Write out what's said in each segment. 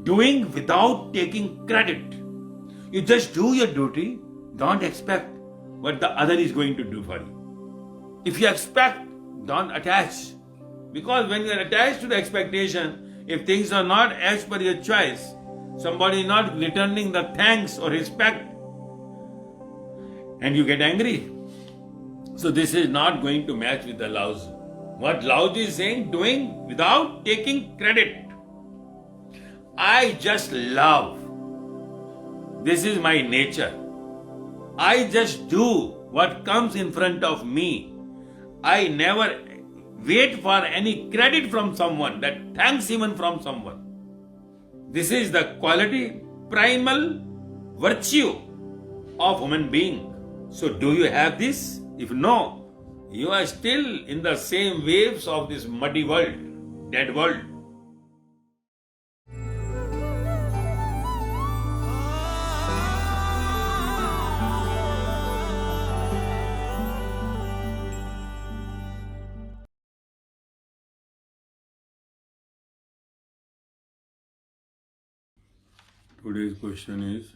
doing without taking credit. You just do your duty, don't expect what the other is going to do for you. If you expect, don't attach. Because when you are attached to the expectation, if things are not as per your choice, somebody not returning the thanks or respect, and you get angry. So this is not going to match with the Lao Tzu. What Lao Tzu is saying, doing without taking credit. I just love. This is my nature. I just do what comes in front of me. I never wait for any credit from someone, that thanks even from someone. This is the quality, primal virtue of human being. So do you have this? If no, you are still in the same waves of this muddy world, dead world. Today's question is,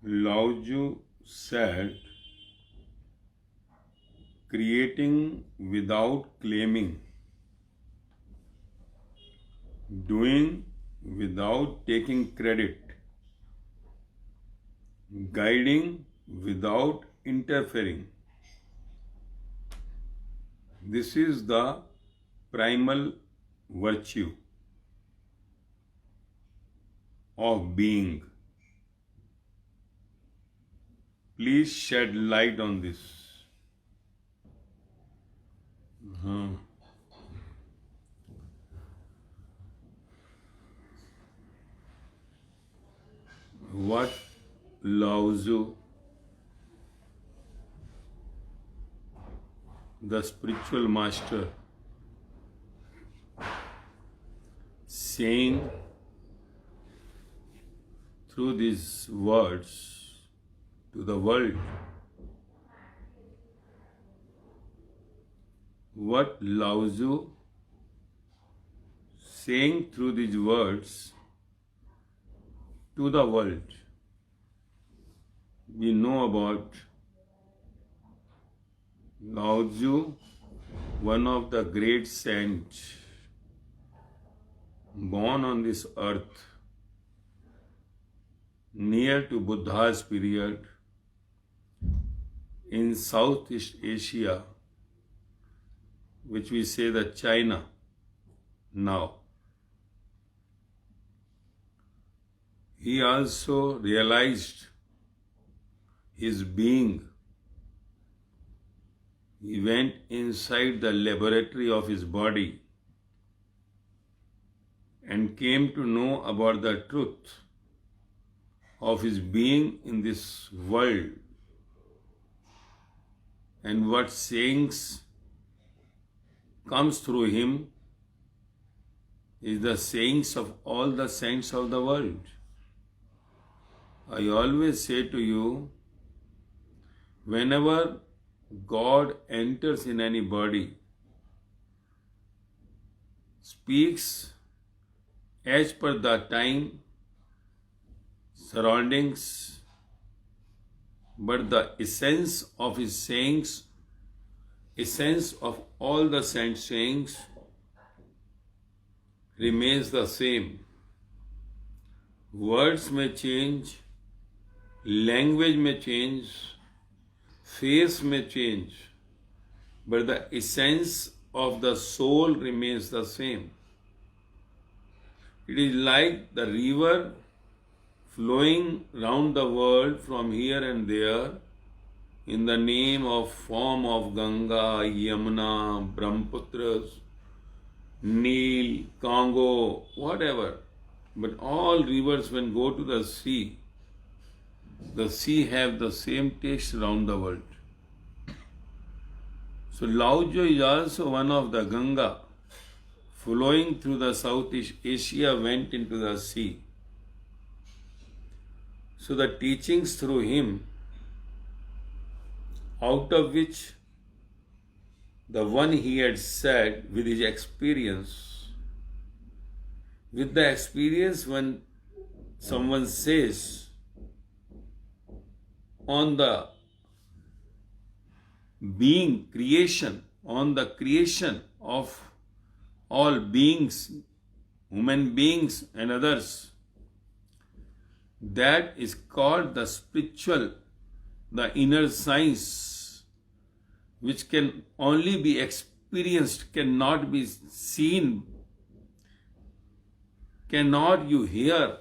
Lao Tzu said, creating without claiming, doing without taking credit, guiding without interfering. This is the primal virtue of being. Please shed light on this. What Lao Tzu, the spiritual master, saying through these words to the world? What Lao Tzu saying through these words to the world? We know about Lao Tzu, one of the great saints born on this earth near to Buddha's period in Southeast Asia, which we say the China now. He also realized his being. He went inside the laboratory of his body and came to know about the truth of his being in this world, and what sayings comes through him is the sayings of all the saints of the world. I always say to you, whenever God enters in any body, speaks as per the time, surroundings, but the essence of his sayings, essence of all the saints' sayings remains the same. Words may change, language may change, face may change, but the essence of the soul remains the same. It is like the river flowing round the world from here and there in the name of form of Ganga, Yamuna, Brahmaputra, Nile, Congo, whatever. But all rivers when go to the sea have the same taste around the world. So Lao Tzu is also one of the Ganga flowing through the Southeast Asia went into the sea. So the teachings through him, out of which the one he had said with his experience, with the experience when someone says on the being creation, on the creation of all beings, human beings and others, that is called the spiritual, the inner science, which can only be experienced, cannot be seen, cannot you hear.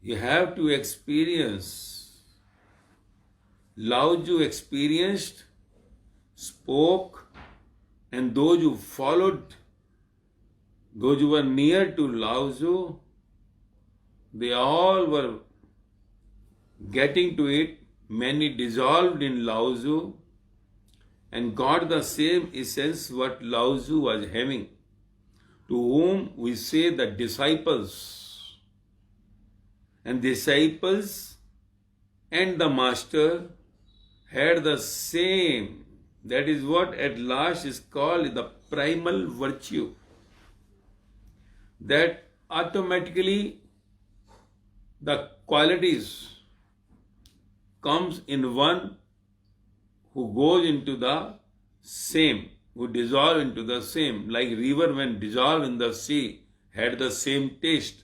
You have to experience. Lao Tzu experienced, spoke, and those who followed, those who were near to Lao Tzu, they all were getting to it. Many dissolved in Lao Tzu and got the same essence what Lao Tzu was having, to whom we say the disciples. And disciples and the master had the same. That is what at last is called the primal virtue. That automatically the qualities comes in one who goes into the same, who dissolve into the same. Like river when dissolved in the sea had the same taste.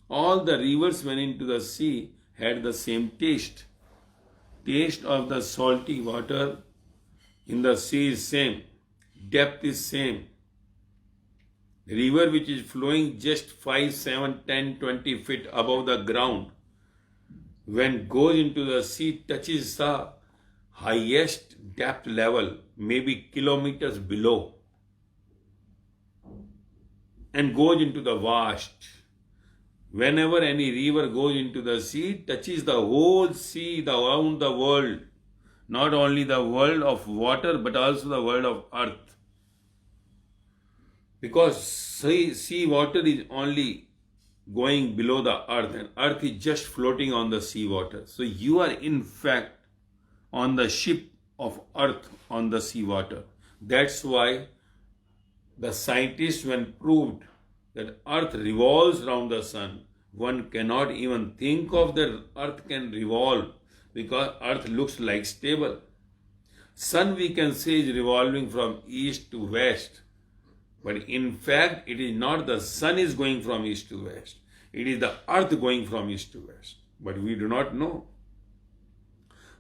All the rivers went into the sea had the same taste. Taste of the salty water in the sea is same. Depth is same. The river which is flowing just 5, 7, 10, 20 feet above the ground, when goes into the sea, touches the highest depth level, maybe kilometers below, and goes into the vast. Whenever any river goes into the sea, touches the whole sea around the world, not only the world of water, but also the world of earth. Because sea water is only going below the earth, and earth is just floating on the sea water. So you are in fact on the ship of earth on the sea water. That's why the scientists, when proved that earth revolves around the sun, one cannot even think of that earth can revolve, because earth looks like stable. Sun, we can say, is revolving from east to west. But in fact, it is not the sun is going from east to west. It is the earth going from east to west. But we do not know.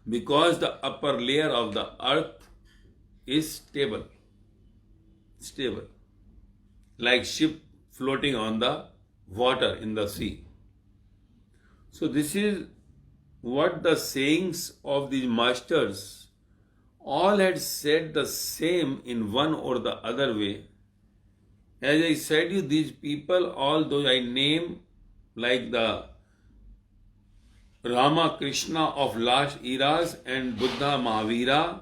Because the upper layer of the earth is stable. Stable. Like ship floating on the water in the sea. So this is what the sayings of these masters all had said the same in one or the other way. As I said you, these people, all those I name, like the Rama Krishna of last eras and Buddha Mahavira,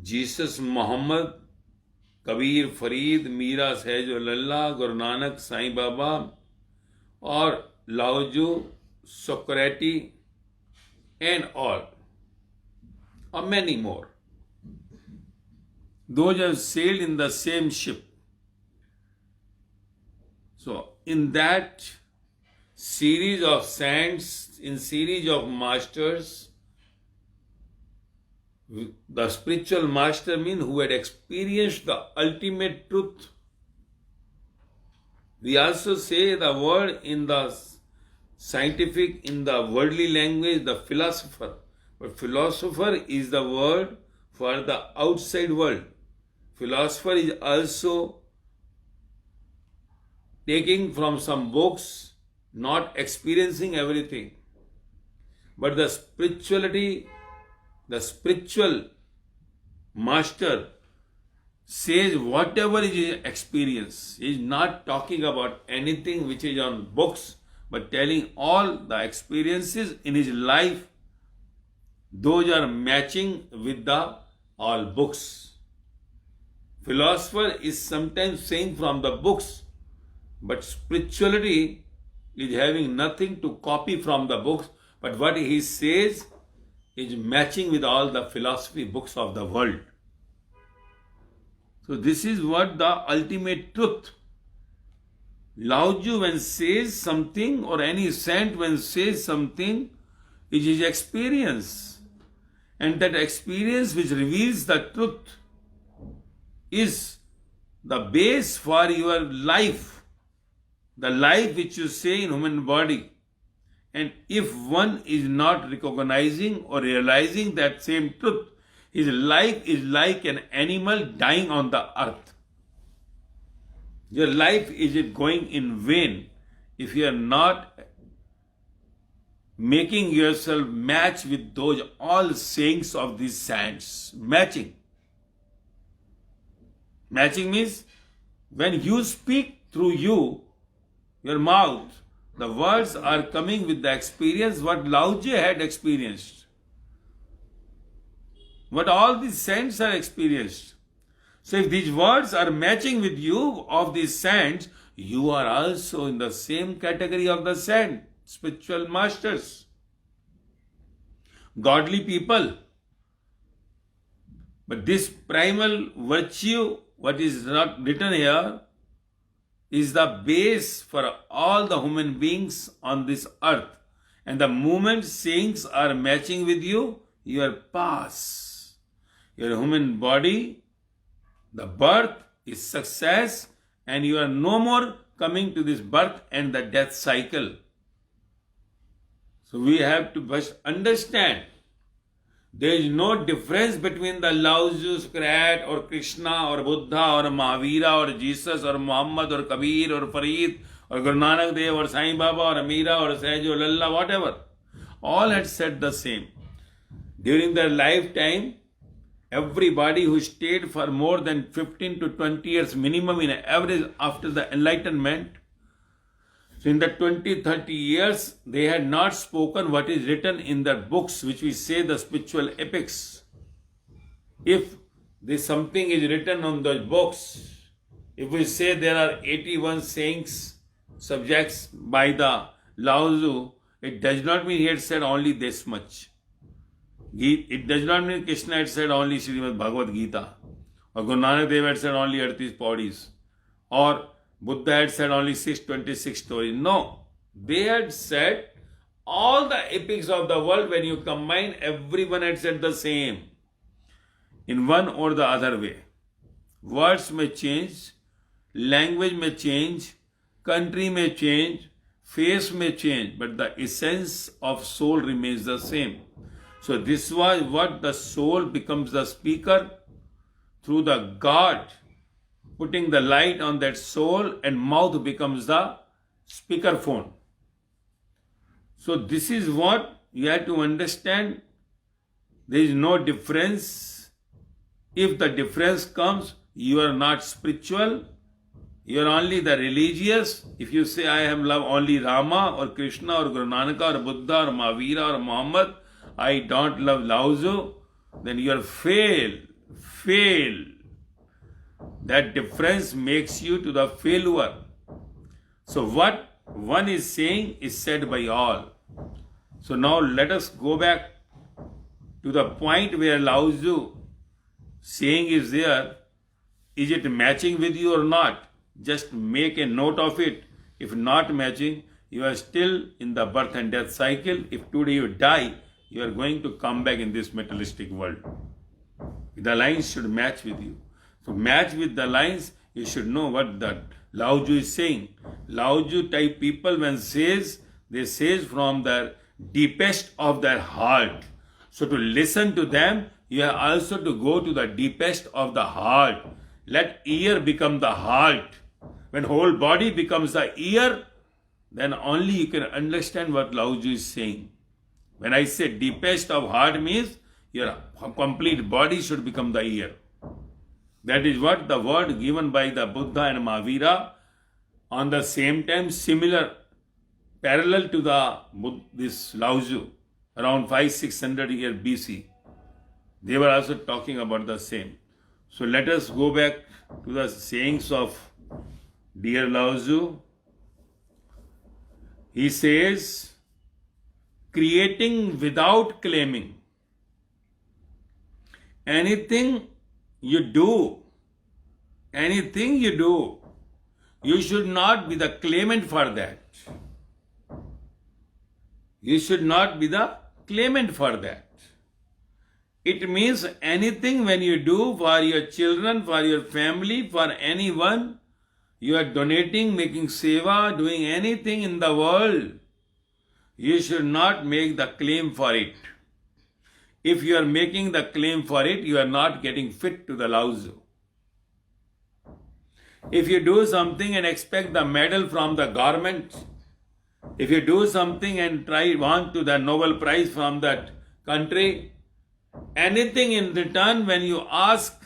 Jesus Muhammad, Kabir Farid, Meera Sahajullah, Guru Nanak, Sai Baba, or Lao Tzu, Socrates, and all, or many more. Those have sailed in the same ship. So, in that series of saints, in series of masters, the spiritual master means who had experienced the ultimate truth. We also say the word in the scientific, in the worldly language, the philosopher. But philosopher is the word for the outside world. Philosopher is also taking from some books, not experiencing everything. But the spirituality, the spiritual master says whatever is his experience. He is not talking about anything which is on books, but telling all the experiences in his life. Those are matching with the all books. Philosopher is sometimes saying from the books, but spirituality is having nothing to copy from the books, but what he says is matching with all the philosophy books of the world. So this is what the ultimate truth. Lao Tzu when says something, or any saint when says something, is his experience. And that experience which reveals the truth is the base for your life, the life which you say in human body. And if one is not recognizing or realizing that same truth, his life is like an animal dying on the earth. Your life is it going in vain if you are not making yourself match with those all sayings of these saints. Matching. Matching means when you speak through your mouth, the words are coming with the experience what Lao Tzu had experienced. What all these saints are experienced. So if these words are matching with you of these saints, you are also in the same category of the saint, spiritual masters, godly people. But this primal virtue, what is not written here, is the base for all the human beings on this earth. And the moment sayings are matching with you, your past, your human body, the birth is success, and you are no more coming to this birth and the death cycle. So we have to first understand there is no difference between the Lao Tzu, Socrates, or Krishna, or Buddha, or Mahavira, or Jesus, or Muhammad, or Kabir, or Farid, or Guru Nanak Dev, or Sai Baba, or Amira, or Sahaj, or Lalla, whatever. All had said the same. During their lifetime, everybody who stayed for more than 15 to 20 years minimum in average after the enlightenment, so in the 20, 30 years, they had not spoken what is written in their books, which we say the spiritual epics. If there's something is written on those books, if we say there are 81 sayings, subjects by the Lao Tzu, it does not mean he had said only this much. It does not mean Krishna had said only Srimad Bhagavad Gita, or Guru Nanak Dev had said only 38 paudis, or Buddha had said only 626 stories. No, they had said all the epics of the world. When you combine, everyone had said the same in one or the other way. Words may change, language may change, country may change, face may change, but the essence of soul remains the same. So this was what the soul becomes the speaker through the God putting the light on that soul, and mouth becomes the speaker phone. So this is what you have to understand. There is no difference. If the difference comes, you are not spiritual. You are only the religious. If you say, I have love only Rama or Krishna or Guru Nanak or Buddha or Mahavira or Muhammad, I don't love Lao Tzu, then you are fail. That difference makes you to the failure. So what one is saying is said by all. So now let us go back to the point where Lao Tzu saying is there. Is it matching with you or not? Just make a note of it. If not matching, you are still in the birth and death cycle. If today you die, you are going to come back in this materialistic world. The lines should match with you. So match with the lines, you should know what the Lao Tzu is saying. Lao Tzu type people when they says from the deepest of their heart. So to listen to them, you have also to go to the deepest of the heart. Let ear become the heart. When whole body becomes the ear, then only you can understand what Lao Tzu is saying. When I say deepest of heart means your complete body should become the ear. That is what the word given by the Buddha and Mahavira, on the same time similar, parallel to this Lao Tzu, around 500-600 years BC. They were also talking about the same. So let us go back to the sayings of dear Lao Tzu. He says, creating without claiming. Anything you do, You should not be the claimant for that. You should not be the claimant for that. It means anything when you do for your children, for your family, for anyone, you are donating, making seva, doing anything in the world, you should not make the claim for it. If you are making the claim for it, you are not getting fit to the Lao Tzu. If you do something and expect the medal from the government, if you do something and want to the Nobel Prize from that country, anything in return when you ask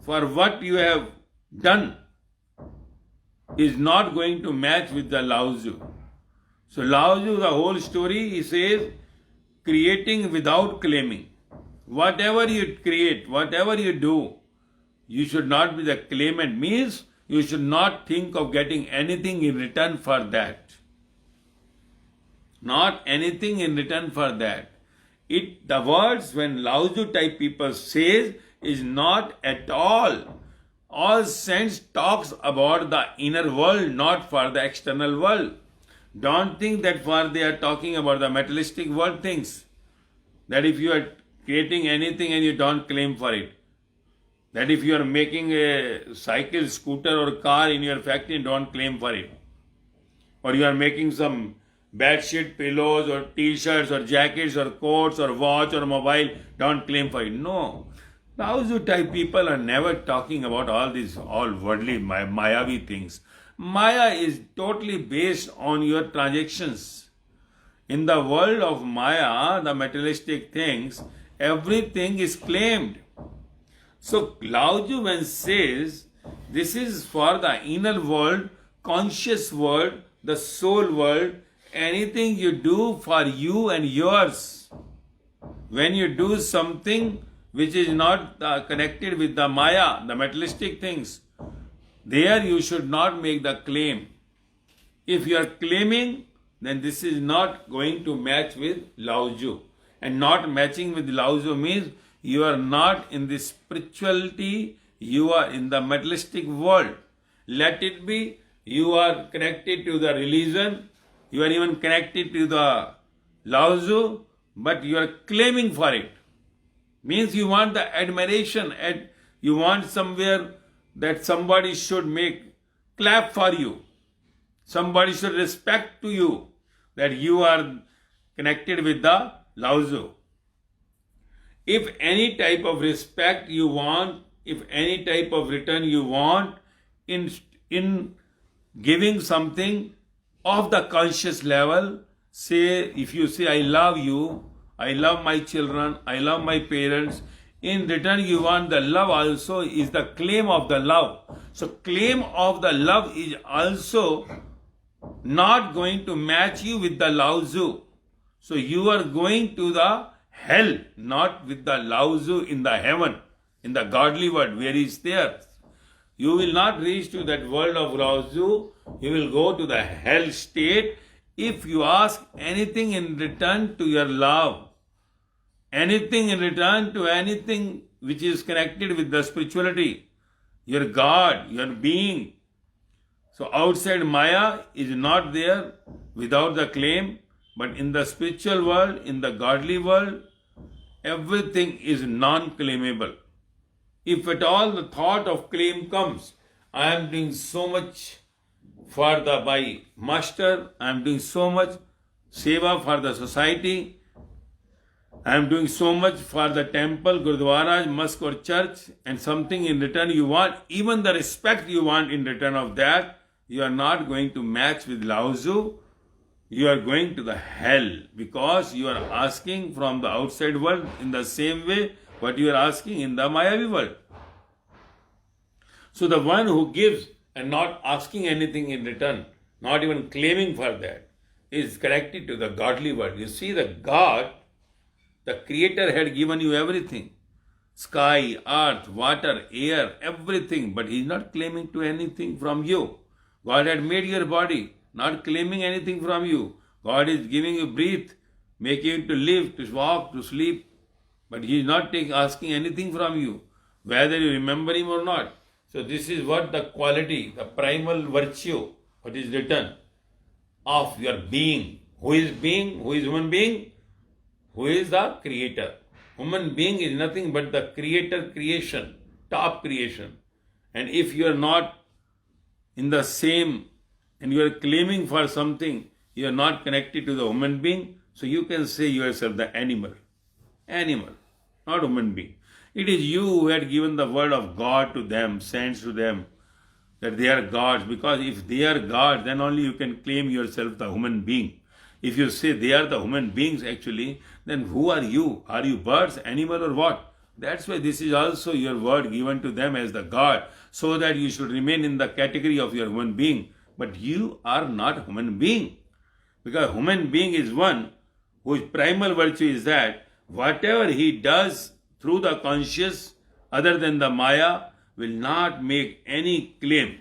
for what you have done is not going to match with the Lao Tzu. So Lao Tzu, the whole story, he says, creating without claiming. Whatever you create, whatever you do, you should not be the claimant. Means you should not think of getting anything in return for that. Not anything in return for that. The words when Lao Tzu type people says is not at all. All sense talks about the inner world, not for the external world. Don't think that for they are talking about the materialistic world things. That if you are creating anything and you don't claim for it. That if you are making a cycle, scooter or car in your factory, don't claim for it. Or you are making some bedsheet, pillows or t-shirts or jackets or coats or watch or mobile, don't claim for it. No. Lao Tzu type people are never talking about all these all worldly Mayavi things. Maya is totally based on your transactions. In the world of Maya, the materialistic things, everything is claimed. So Lao Tzu when says, this is for the inner world, conscious world, the soul world, anything you do for you and yours. When you do something which is not connected with the Maya, the materialistic things, there you should not make the claim. If you are claiming, then this is not going to match with Lao Tzu. And not matching with Lao Tzu means you are not in the spirituality, you are in the materialistic world. Let it be, you are connected to the religion, you are even connected to the Lao Tzu, but you are claiming for it. Means you want the admiration, and you want somewhere that somebody should clap for you. Somebody should respect to you that you are connected with the Lao Tzu. If any type of respect you want, if any type of return you want in giving something of the conscious level, say, if you say, I love you, I love my children, I love my parents, in return you want the love also is the claim of the love. So claim of the love is also not going to match you with the Lao Tzu. So you are going to the hell, not with the Lao Tzu in the heaven, in the godly world where he is there. You will not reach to that world of Lao Tzu. You will go to the hell state if you ask anything in return to your love. Anything in return to anything which is connected with the spirituality, your God, your being. So outside Maya is not there without the claim, but in the spiritual world, in the godly world, everything is non-claimable. If at all the thought of claim comes, I am doing so much for my master, I am doing so much seva for the society, I am doing so much for the temple, Gurdwara, mosque or church, and something in return you want, even the respect you want in return of that, you are not going to match with Lao Tzu. You are going to the hell because you are asking from the outside world in the same way what you are asking in the Mayavi world. So the one who gives and not asking anything in return, not even claiming for that, is connected to the godly world. You see, the God, the Creator had given you everything. Sky, earth, water, air, everything. But He is not claiming to anything from you. God had made your body, not claiming anything from you. God is giving you breath, making you to live, to walk, to sleep. But He is not asking anything from you, whether you remember Him or not. So this is what the quality, the primal virtue, what is written of your being. Who is being? Who is human being? Who is the creator? Human being is nothing but the creator creation, top creation. And if you are not in the same and you are claiming for something, you are not connected to the human being, so you can say yourself the animal. Animal, not human being. It is you who had given the word of God to them, sends to them, that they are gods. Because if they are gods, then only you can claim yourself the human being. If you say they are the human beings actually, then who are you? Are you birds, animal or what? That's why this is also your word given to them as the God, so that you should remain in the category of your human being. But you are not human being. Because human being is one whose primal virtue is that whatever he does through the conscious other than the Maya will not make any claim.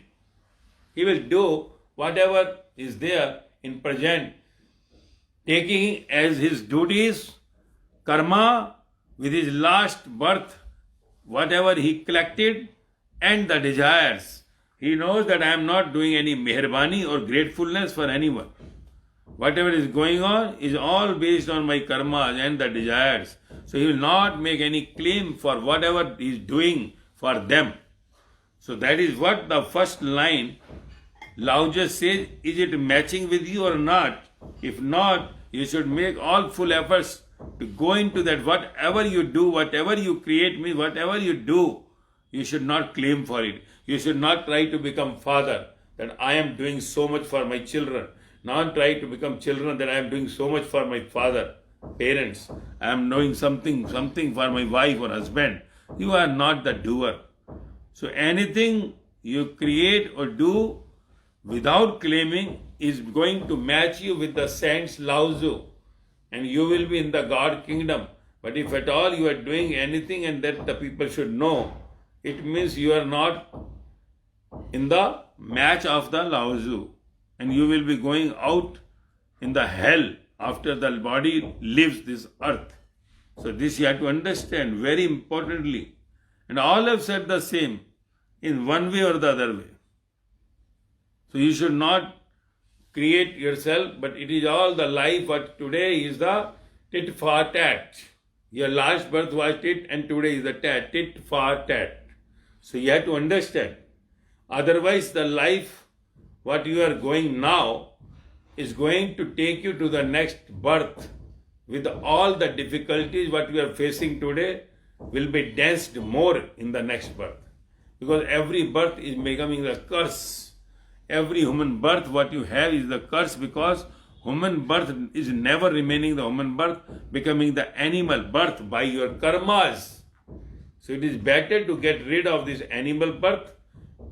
He will do whatever is there in present, taking as his duties, karma, with his last birth, whatever he collected, and the desires. He knows that I am not doing any mehrbani or gratefulness for anyone. Whatever is going on is all based on my karmas and the desires. So he will not make any claim for whatever he is doing for them. So that is what the first line Lao Tzu says, is it matching with you or not? If not, you should make all full efforts to go into that. Whatever you do, whatever you create, means whatever you do, you should not claim for it. You should not try to become father, that I am doing so much for my children. Not try to become children, that I am doing so much for my father, parents. I am doing something for my wife or husband. You are not the doer. So anything you create or do without claiming is going to match you with the saints Lao Tzu, and you will be in the God kingdom. But if at all you are doing anything and that the people should know, it means you are not in the match of the Lao Tzu, and you will be going out in the hell after the body leaves this earth. So this you have to understand very importantly. And all have said the same in one way or the other way. So you should not create yourself, but it is all the life. What today is the tit for tat. Your last birth was tit and today is the tat, tit for tat. So you have to understand. Otherwise the life, what you are going now, is going to take you to the next birth with all the difficulties what you are facing today will be danced more in the next birth. Because every birth is becoming a curse. Every human birth what you have is the curse, because human birth is never remaining the human birth, becoming the animal birth by your karmas. So it is better to get rid of this animal birth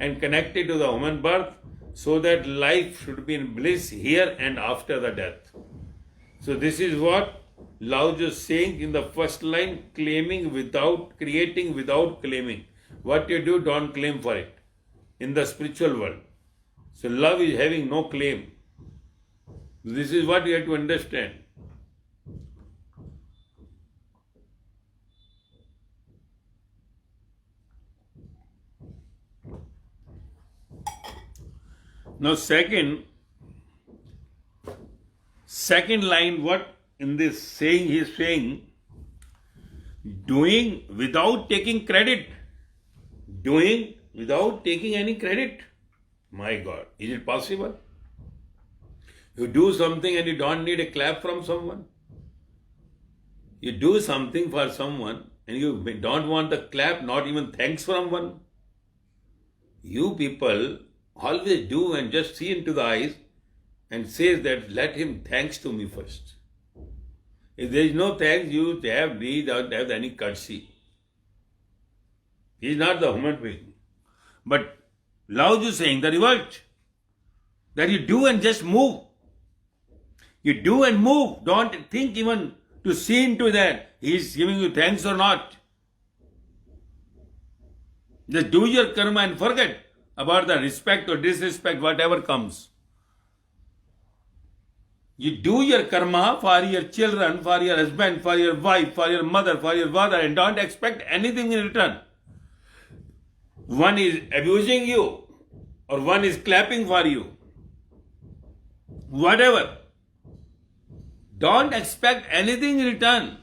and connect it to the human birth, so that life should be in bliss here and after the death. So this is what Lao Tzu is saying in the first line, claiming without, creating without claiming. What you do, don't claim for it in the spiritual world. So love is having no claim. This is what you have to understand. Now second line, what in this saying he is saying, doing without taking credit. Doing without taking any credit. My God, is it possible? You do something and you don't need a clap from someone. You do something for someone and you don't want the clap, not even thanks from one. You people always do and just see into the eyes and says that let him thanks to me first. If there is no thanks, you don't have any courtesy. He is not the human being. But Lao Tzu is saying the revolt, that you do and just move. You do and move. Don't think even to see into that he is giving you thanks or not. Just do your karma and forget about the respect or disrespect, whatever comes. You do your karma for your children, for your husband, for your wife, for your mother, for your father, and don't expect anything in return. one is abusing you, or one is clapping for you, whatever, don't expect anything in return.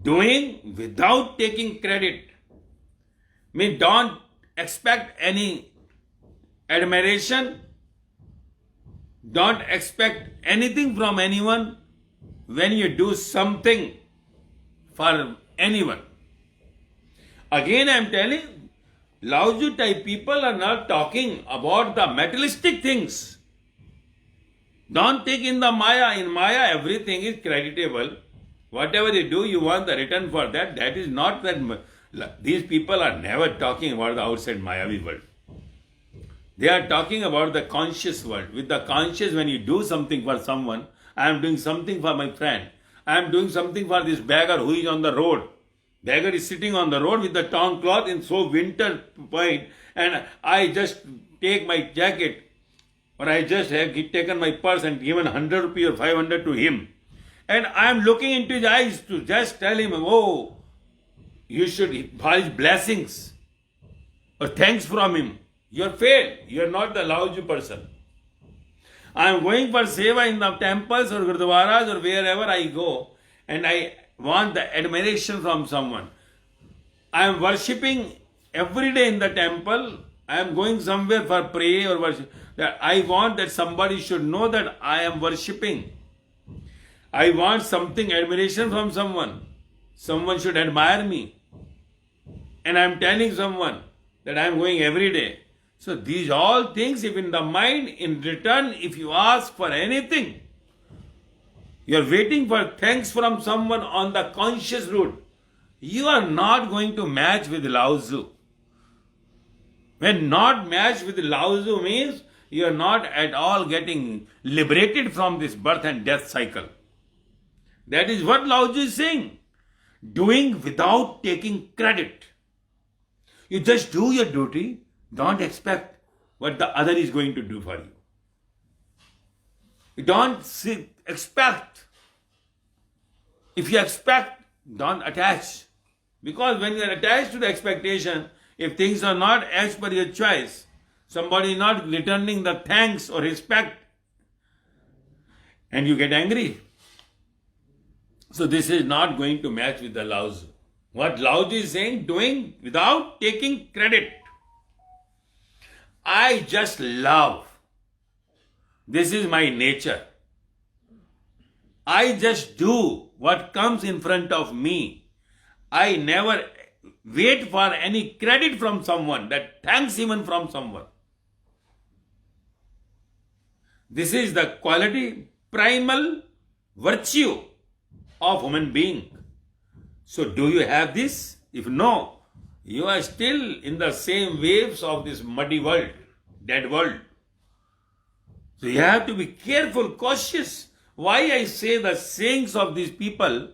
Doing without taking credit means don't expect any admiration, don't expect anything from anyone when you do something for anyone. Again, I am telling, Lao Tzu type people are not talking about the materialistic things. Don't take in the Maya. In Maya, everything is creditable. Whatever you do, you want the return for that. That is not that. These people are never talking about the outside Mayavi world. They are talking about the conscious world. With the conscious, when you do something for someone, I am doing something for my friend. I am doing something for this beggar who is on the road. Beggar is sitting on the road with the torn cloth in so winter point, and I just take my jacket, or I just have taken my purse and given 100 rupees or 500 to him. And I am looking into his eyes to just tell him, oh, you should, for his blessings, or thanks from him. You are failed. You are not the Lao Tzu person. I am going for seva in the temples or gurdwaras or wherever I go, and I want the admiration from someone. I am worshipping every day in the temple. I am going somewhere for prayer or worship. That I want that somebody should know that I am worshipping. I want something, admiration from someone. Someone should admire me. And I am telling someone that I am going every day. So these all things, if in the mind, in return, if you ask for anything, you are waiting for thanks from someone on the conscious route, you are not going to match with Lao Tzu. When not matched with Lao Tzu means you are not at all getting liberated from this birth and death cycle. That is what Lao Tzu is saying. Doing without taking credit. You just do your duty. Don't expect what the other is going to do for you. You don't expect. If you expect, don't attach. Because when you are attached to the expectation, if things are not as per your choice, somebody is not returning the thanks or respect, and you get angry. So this is not going to match with the Lao Tzu. What Lao Tzu is saying, doing without taking credit. I just love. This is my nature. I just do what comes in front of me. I never wait for any credit from someone, that thanks even from someone. This is the quality, primal virtue of human being. So do you have this? If no, you are still in the same waves of this muddy world, dead world. So you have to be careful, cautious. Why I say the sayings of these people,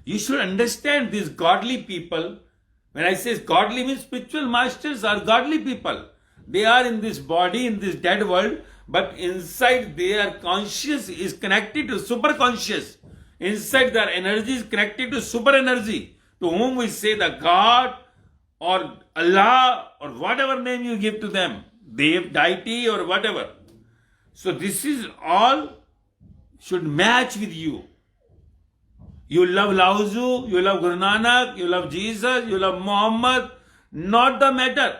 you should understand these godly people. When I say godly means spiritual masters are godly people. They are in this body, in this dead world, but inside their conscious is connected to super conscious. Inside their energy is connected to super energy, to whom we say the God or Allah or whatever name you give to them, Dev, deity or whatever. So this is all should match with you. You love Lao Tzu, you love Guru Nanak, you love Jesus, you love Muhammad, not the matter.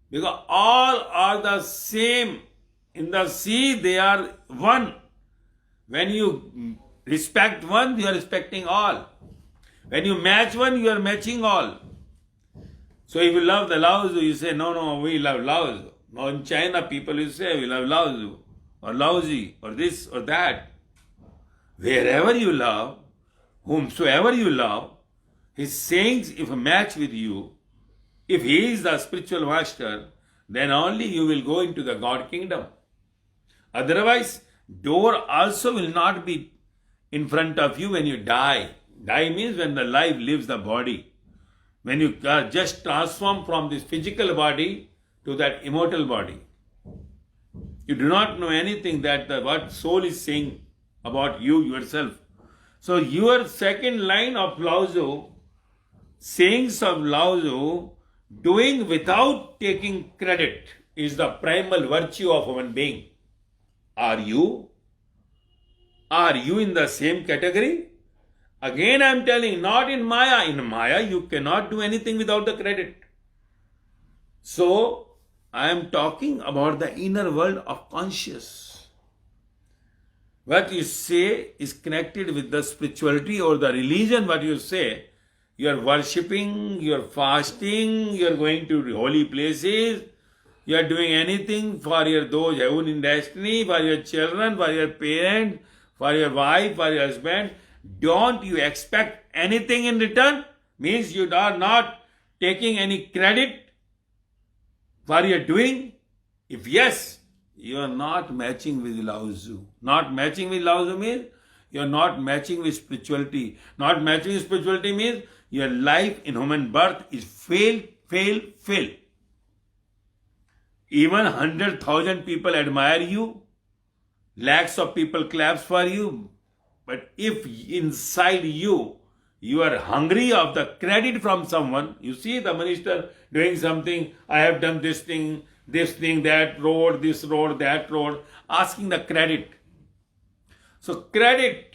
Because all are the same. In the sea, they are one. When you respect one, you are respecting all. When you match one, you are matching all. So if you love the Lao Tzu, you say, no, we love Lao Tzu. Now in China, people you say, we love Lao Tzu, or Lao Tzu, or this, or that. Wherever you love, whomsoever you love, his sayings, if match with you, if he is the spiritual master, then only you will go into the God kingdom. Otherwise, door also will not be in front of you when you die. Die means when the life leaves the body. When you just transform from this physical body to that immortal body. You do not know anything that what soul is saying about you yourself. So your second line of Lao Tzu, sayings of Lao Tzu, doing without taking credit is the primal virtue of human being. Are you? Are you in the same category? Again, I am telling, not in Maya. In Maya, you cannot do anything without the credit. So, I am talking about the inner world of conscious. What you say is connected with the spirituality or the religion, what you say. You are worshipping, you are fasting, you are going to holy places, you are doing anything for your those heaven in destiny, for your children, for your parents, for your wife, for your husband. Don't you expect anything in return? Means you are not taking any credit for your doing? If yes, you are not matching with Lao Tzu. Not matching with Lao Tzu means you are not matching with spirituality. Not matching with spirituality means your life in human birth is fail. Even 100,000 people admire you, lakhs of people claps for you, but if inside you, you are hungry of the credit from someone, you see the minister doing something, I have done this thing, that road, this road, that road, asking the credit. So credit,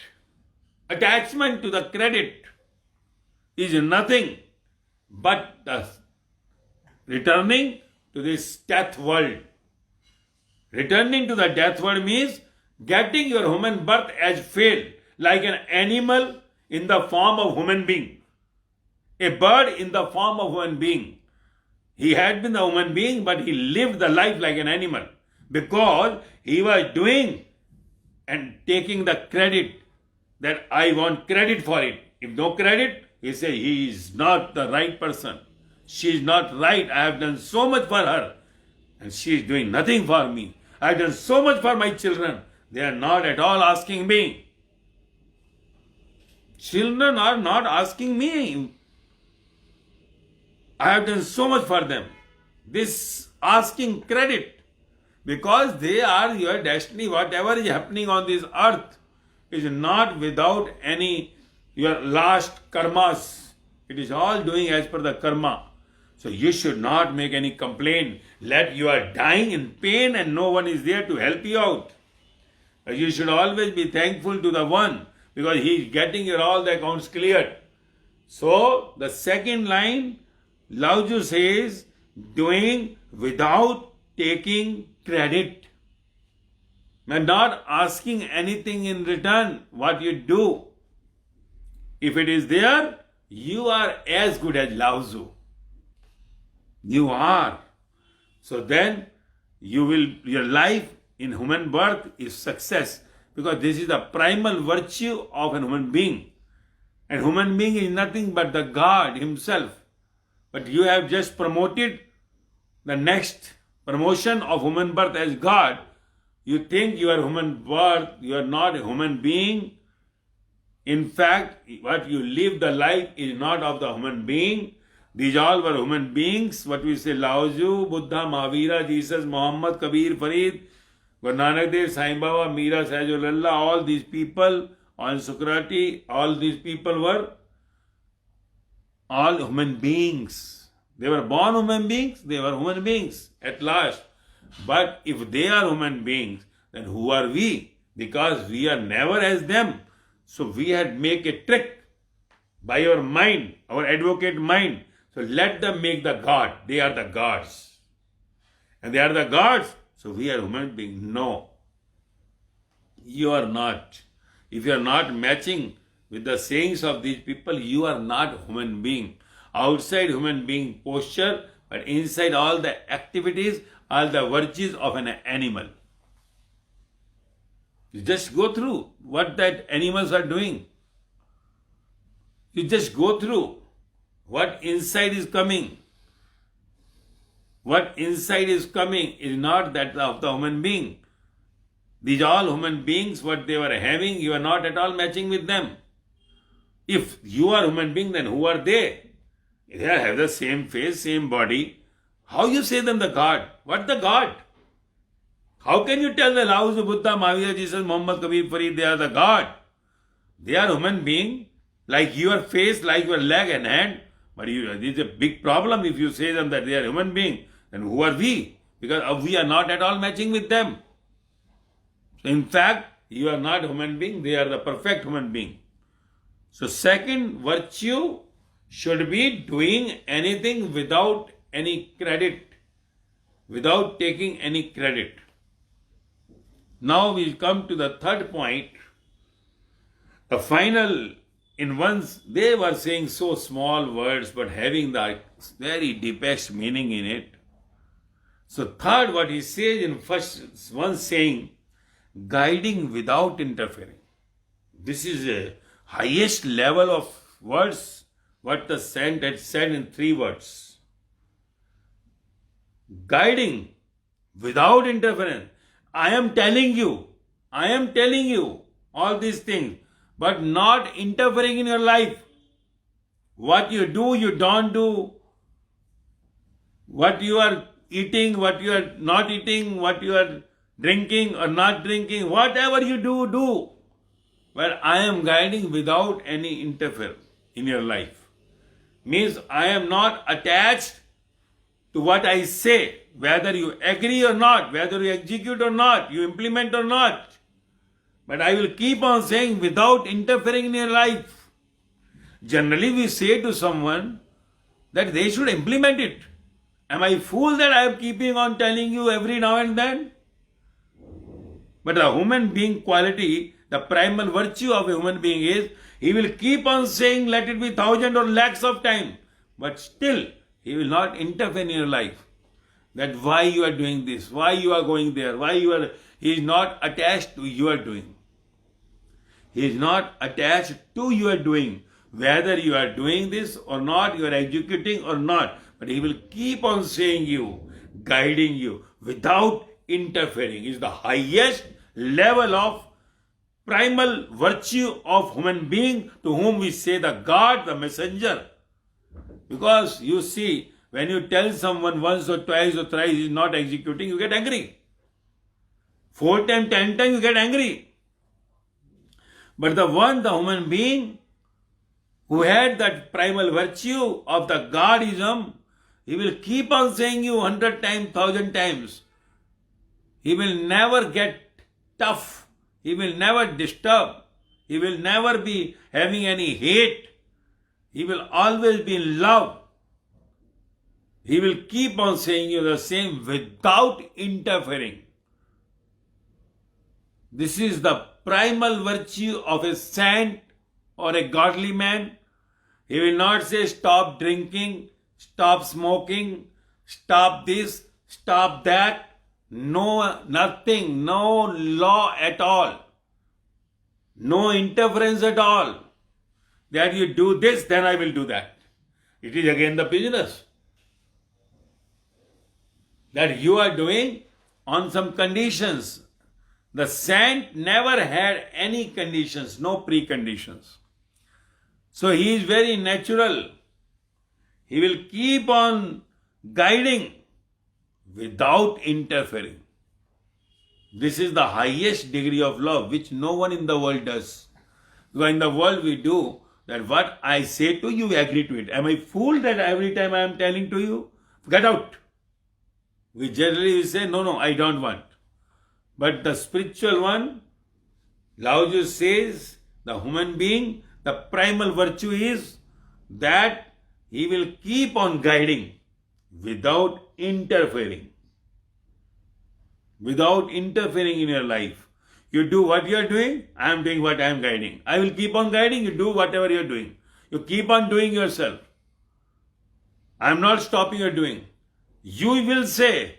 attachment to the credit is nothing but the returning to this death world. Returning to the death world means getting your human birth as fail, like an animal in the form of human being. A bird in the form of human being. He had been a human being, but he lived the life like an animal because he was doing and taking the credit that I want credit for it. If no credit, he say he is not the right person. She is not right. I have done so much for her and she is doing nothing for me. I have done so much for my children. They are not at all asking me. Children are not asking me. I have done so much for them. This asking credit, because they are your destiny. Whatever is happening on this earth is not without any your last karmas. It is all doing as per the karma. So you should not make any complaint. Let you are dying in pain and no one is there to help you out. You should always be thankful to the one because he is getting your all the accounts cleared. So the second line, Lao Tzu says, doing without taking credit. And not asking anything in return what you do. If it is there, you are as good as Lao Tzu. You are. So then your life in human birth is success because this is the primal virtue of a human being. And human being is nothing but the God himself. But you have just promoted the next promotion of human birth as God. You think you are human birth, you are not a human being. In fact, what you live the life is not of the human being. These all were human beings. What we say, Lao Tzu, Buddha, Mahavira, Jesus, Muhammad, Kabir, Farid, Guru Nanak Dev, Sai Baba, Meera, Sahajullah, all these people, on Socrates, all these people were all human beings. They were born human beings, they were human beings at last. But if they are human beings, then who are we? Because we are never as them. So we had make a trick by our mind, our advocate mind. So let them make the God. They are the gods. And they are the gods. So we are human beings. No. You are not. If you are not matching with the sayings of these people, you are not human being. Outside human being posture, but inside all the activities, all the virtues of an animal. You just go through what that animals are doing. You just go through what inside is coming. What inside is coming is not that of the human being. These all human beings, what they were having, you are not at all matching with them. If you are human being, then who are they? They have the same face, same body. How you say them the God? What the God? How can you tell the Lao Tzu, Buddha, Mahavira, Jesus, Muhammad, Kabir, Farid, they are the God? They are human being, like your face, like your leg and hand. But this is a big problem if you say them that they are human beings. Then who are we? Because we are not at all matching with them. So in fact, you are not human being, they are the perfect human being. So second virtue should be doing anything without any credit, without taking any credit. Now we come to the third point. The final, in once they were saying so small words but having the very deepest meaning in it. So third, what he says in first one saying, guiding without interfering. This is the highest level of words what the saint had said in 3 words. Guiding without interference. I am telling you all these things, but not interfering in your life. What you do, you don't do. What you are eating, what you are not eating, what you are drinking or not drinking, whatever you do, do. But I am guiding without any interference in your life. Means I am not attached to what I say, whether you agree or not, whether you execute or not, you implement or not. But I will keep on saying without interfering in your life. Generally we say to someone that they should implement it. Am I fool that I am keeping on telling you every now and then? But the human being quality, the primal virtue of a human being is, he will keep on saying, let it be 1,000 or lakhs of time, but still he will not interfere in your life. That why you are doing this, why you are going there, he is not attached to your doing. He is not attached to your doing, whether you are doing this or not, you are executing or not, but he will keep on saying you, guiding you without interfering. Is the highest level of primal virtue of human being, to whom we say the God, the messenger. Because you see, when you tell someone once or twice or thrice he is not executing, you get angry. 4 times, 10 times you get angry. But the human being who had that primal virtue of the Godism, he will keep on saying you 100 times, 1,000 times. He will never get tough. He will never disturb. He will never be having any hate. He will always be in love. He will keep on saying you the same without interfering. This is the primal virtue of a saint or a godly man. He will not say stop drinking, stop smoking, stop this, stop that. No, nothing, no law at all. No interference at all. That you do this, then I will do that. It is again the business that you are doing on some conditions. The saint never had any conditions, no preconditions. So he is very natural. He will keep on guiding without interfering. This is the highest degree of love which no one in the world does. Because in the world we do that what I say to you, agree to it. Am I fool that every time I am telling to you, get out? We generally say, no, I don't want. But the spiritual one, Lao Tzu says, the human being, the primal virtue is that he will keep on guiding without interfering. Without interfering in your life. You do what you are doing, I am doing what I am guiding. I will keep on guiding, you do whatever you are doing. You keep on doing yourself. I am not stopping your doing. You will say,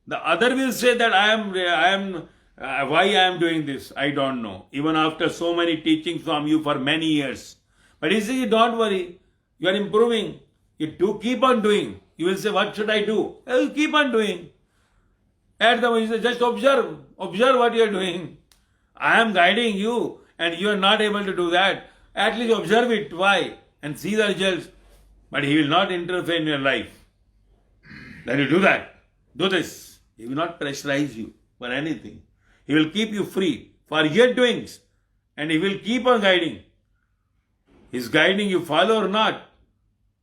the other will say that why I am doing this, I don't know. Even after so many teachings from you for many years. But he says, don't worry, you are improving. You do keep on doing. You will say, what should I do? You keep on doing. At the moment, just observe what you are doing. I am guiding you and you are not able to do that. At least observe it. Why? And see the results. But he will not interfere in your life. Then you do that. Do this. He will not pressurize you for anything. He will keep you free for your doings. And he will keep on guiding. He is guiding you, follow or not.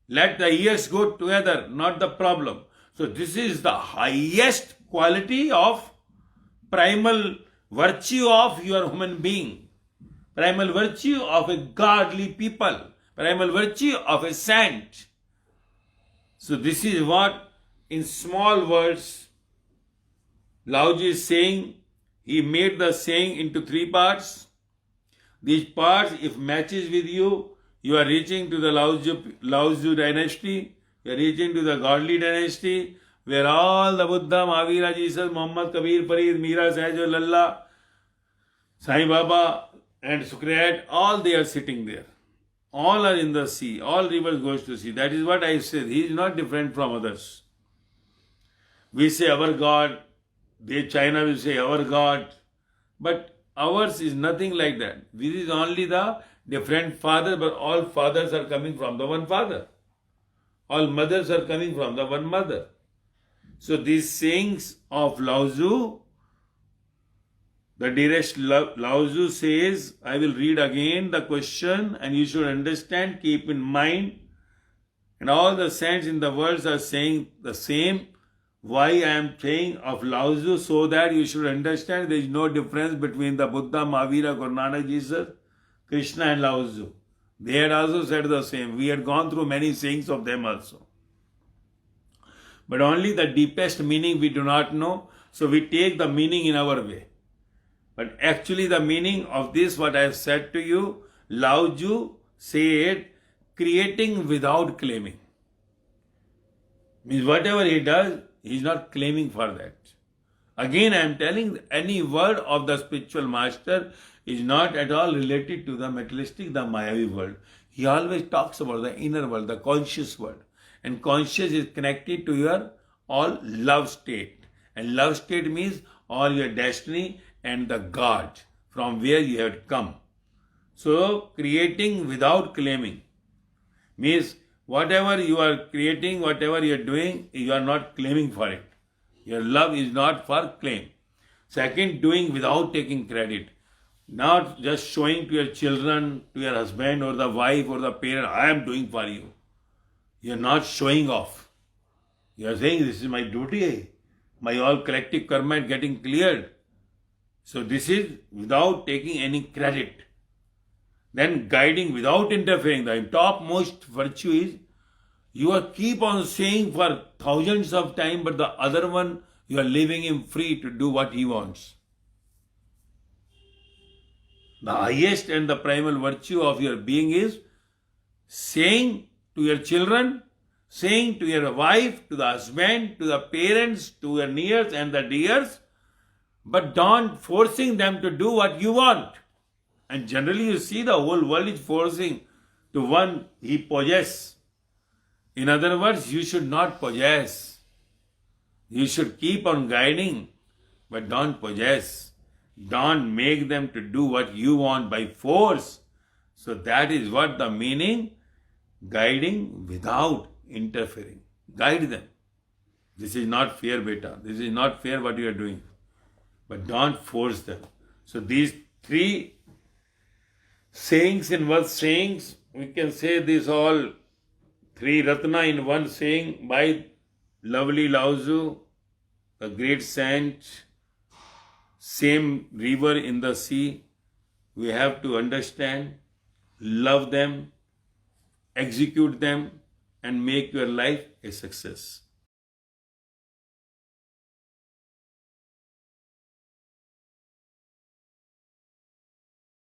Let the ears go together, not the problem. So this is the highest quality of primal virtue of your human being, primal virtue of a godly people, primal virtue of a saint. So this is what, in small words, Lao Tzu is saying. He made the saying into three parts. These parts, if matches with you, you are reaching to the Lao Tzu dynasty, you are reaching to the godly dynasty, where all the Buddha, Mahavira, Jesus, Muhammad, Kabir, Farid, Mira, Sahaj, Lalla, Sai Baba, and Sukhriyat, all they are sitting there. All are in the sea. All rivers goes to sea. That is what I said. He is not different from others. We say our God. China will say our God. But ours is nothing like that. This is only the different father, but all fathers are coming from the one father. All mothers are coming from the one mother. So these sayings of Lao Tzu, the dearest Lao Tzu says, I will read again the question and you should understand, keep in mind. And all the saints in the world are saying the same. Why I am saying of Lao Tzu, so that you should understand there is no difference between the Buddha, Mahavira, Guru Nanak, Jesus, Krishna and Lao Tzu. They had also said the same. We had gone through many sayings of them also. But only the deepest meaning we do not know, so we take the meaning in our way. But actually the meaning of this, what I have said to you, Lao Tzu said, creating without claiming. Means whatever he does, he is not claiming for that. Again, I am telling, any word of the spiritual master is not at all related to the materialistic, the Mayavi world. He always talks about the inner world, the conscious world. And conscious is connected to your all love state. And love state means all your destiny and the God from where you have come. So, creating without claiming means whatever you are creating, whatever you are doing, you are not claiming for it. Your love is not for claim. Second, doing without taking credit. Not just showing to your children, to your husband or the wife or the parent, I am doing for you. You are not showing off. You are saying, this is my duty. My all collective karma is getting cleared. So this is without taking any credit. Then guiding without interfering. The topmost virtue is you are keep on saying for thousands of times, but the other one you are leaving him free to do what he wants. The highest and the primal virtue of your being is saying to your children, saying to your wife, to the husband, to the parents, to your nears and the dears, but don't forcing them to do what you want. And generally you see the whole world is forcing to one he possess. In other words, you should not possess. You should keep on guiding, but don't possess. Don't make them to do what you want by force. So that is what the meaning, guiding without interfering. Guide them. This is not fair, beta. This is not fair what you are doing. But don't force them. So these three sayings in one sayings, we can say this all three Ratna in one saying by lovely Lao Tzu, a great saint, same river in the sea. We have to understand, love them, execute them, and make your life a success.